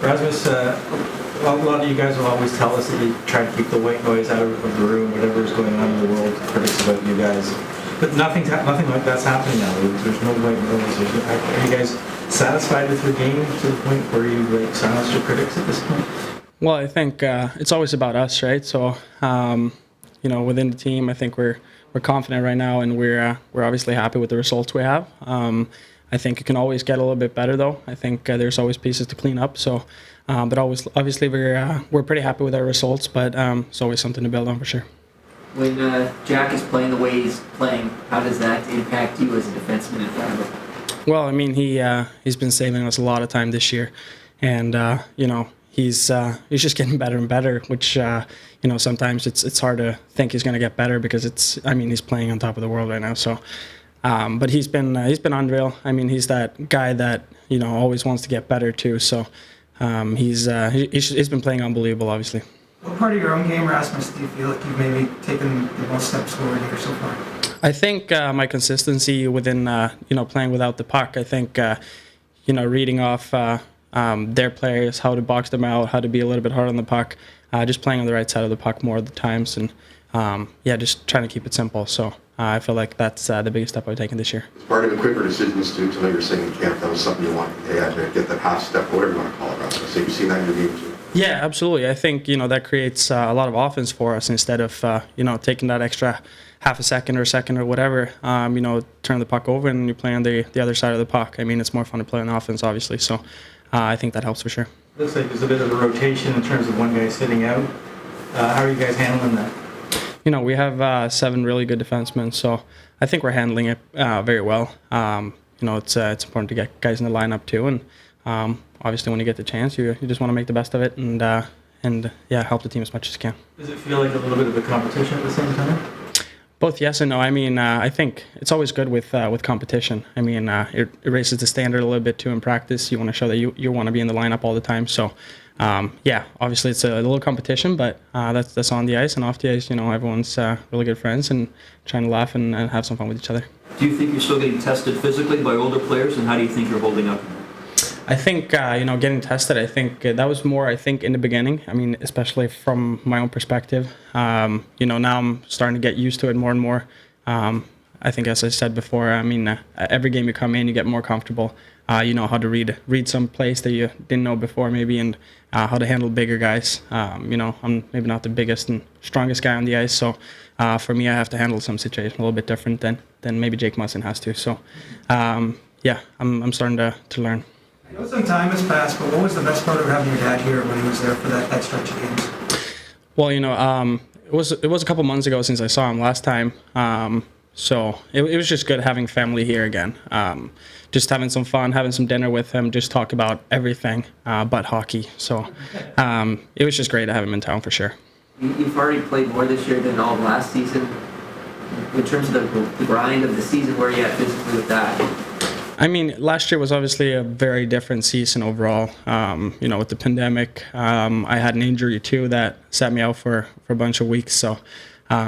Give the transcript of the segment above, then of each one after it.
Rasmus, a lot of you guys will always tell us that you try to keep the white noise out of the room, whatever is going on in the world, critics about you guys. But nothing like that's happening now. There's no white noise. Are you guys satisfied with your game to the point where you silence your critics at this point? Well, I think it's always about us, right? So, within the team, I think we're confident right now, and we're obviously happy with the results we have. I think it can always get a little bit better, though. I think there's always pieces to clean up. So, but obviously we're pretty happy with our results, but it's always something to build on for sure. When Jack is playing the way he's playing, how does that impact you as a defenseman in front of him? Well, I mean, he's been saving us a lot of time this year, and he's just getting better and better. Which sometimes it's hard to think he's going to get better because he's playing on top of the world right now. So, but he's been unreal. I mean, he's that guy that always wants to get better too. So, he's been playing unbelievable, obviously. What part of your own game, Rasmus, do you feel like you've maybe taken the most steps forward here so far? I think my consistency within playing without the puck. I think reading off their players, how to box them out, how to be a little bit hard on the puck, just playing on the right side of the puck more of the times, and just trying to keep it simple. So I feel like that's the biggest step I've taken this year. It's part of the quicker decisions too. Tonight you're saying in camp that was something you wanted. Hey, I had to get that half step, whatever you want to call it, Rasmus. So you've seen that in your game too. Yeah, absolutely. I think that creates a lot of offense for us instead of taking that extra half a second or whatever. Turn the puck over and you play on the other side of the puck. I mean, it's more fun to play on offense, obviously. So I think that helps for sure. Looks like there's a bit of a rotation in terms of one guy sitting out. How are you guys handling that? We have 7 really good defensemen, so I think we're handling it very well. It's important to get guys in the lineup too, and obviously when you get the chance, you just want to make the best of it and help the team as much as you can. Does it feel like a little bit of a competition at the same time? Both yes and no. I mean, I think it's always good with competition. I mean, it raises the standard a little bit too in practice. You want to show that you want to be in the lineup all the time. So, obviously it's a little competition, but that's on the ice and off the ice. Everyone's really good friends and trying to laugh and have some fun with each other. Do you think you're still getting tested physically by older players, and how do you think you're holding up? I think, getting tested, I think that was more, in the beginning. I mean, especially from my own perspective. Now I'm starting to get used to it more and more. I think, as I said before, every game you come in, you get more comfortable. You know how to read some place that you didn't know before, maybe, and how to handle bigger guys. I'm maybe not the biggest and strongest guy on the ice, so for me, I have to handle some situation a little bit different than maybe Jake Musson has to. So, I'm starting to learn. I know some time has passed, but what was the best part of having your dad here when he was there for that stretch of games? Well, it was a couple months ago since I saw him last time. So it was just good having family here again. Just having some fun, having some dinner with him, just talk about everything but hockey. So it was just great to have him in town for sure. You've already played more this year than all of last season. In terms of the grind of the season, where are you at physically with that? I mean, last year was obviously a very different season overall. With the pandemic, I had an injury too that sat me out for a bunch of weeks. So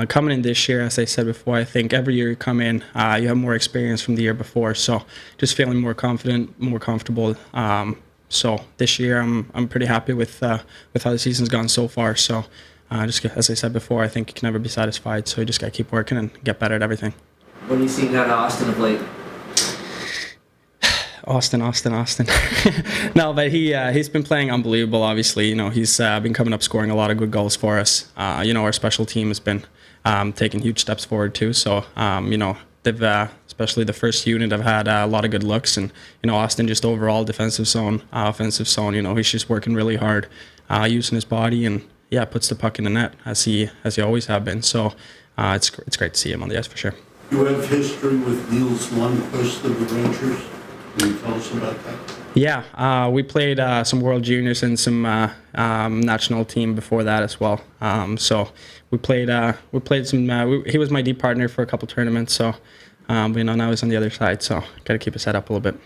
coming in this year, as I said before, I think every year you come in, you have more experience from the year before. So just feeling more confident, more comfortable. So this year, I'm pretty happy with how the season's gone so far. So just as I said before, I think you can never be satisfied. So you just got to keep working and get better at everything. What are you seeing out of Austin of late? Austin. No, but he's been playing unbelievable, obviously. He's been coming up scoring a lot of good goals for us. Our special team has been taking huge steps forward too. So, they've, especially the first unit, have had a lot of good looks. And, Austin just overall defensive zone, offensive zone, he's just working really hard, using his body and, puts the puck in the net as he always have been. So it's great to see him on the ice for sure. You have history with Niels Lundqvist of the Rangers. Can you tell us about that? Yeah, we played some World Juniors and some national team before that as well. So we played some. He was my D partner for a couple tournaments. So now he's on the other side. So got to keep his head up a little bit.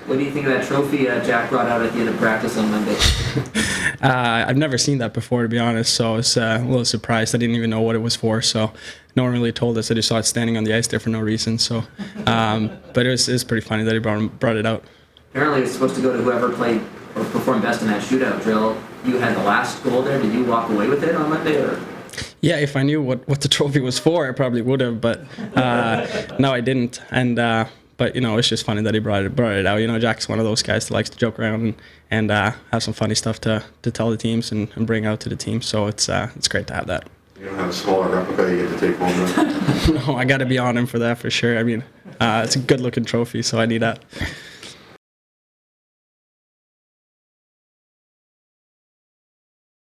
What do you think of that trophy Jack brought out at the end of practice on Monday? I've never seen that before, to be honest. So I was a little surprised. I didn't even know what it was for. So no one really told us. I just saw it standing on the ice there for no reason. So, but it was pretty funny that he brought it out. apparently it's supposed to go to whoever played or performed best in that shootout drill. You had the last goal there. Did you walk away with it on Monday, or? Yeah, if I knew what the trophy was for, I probably would have, but no, I didn't. And but you know, it's just funny that he brought it out. You know, Jack's one of those guys that likes to joke around and have some funny stuff to tell the teams and bring out to the team. So it's great to have that. You don't have a smaller replica you get to take home then? No, I got to be on him for that for sure. I mean, it's a good looking trophy, so I need that.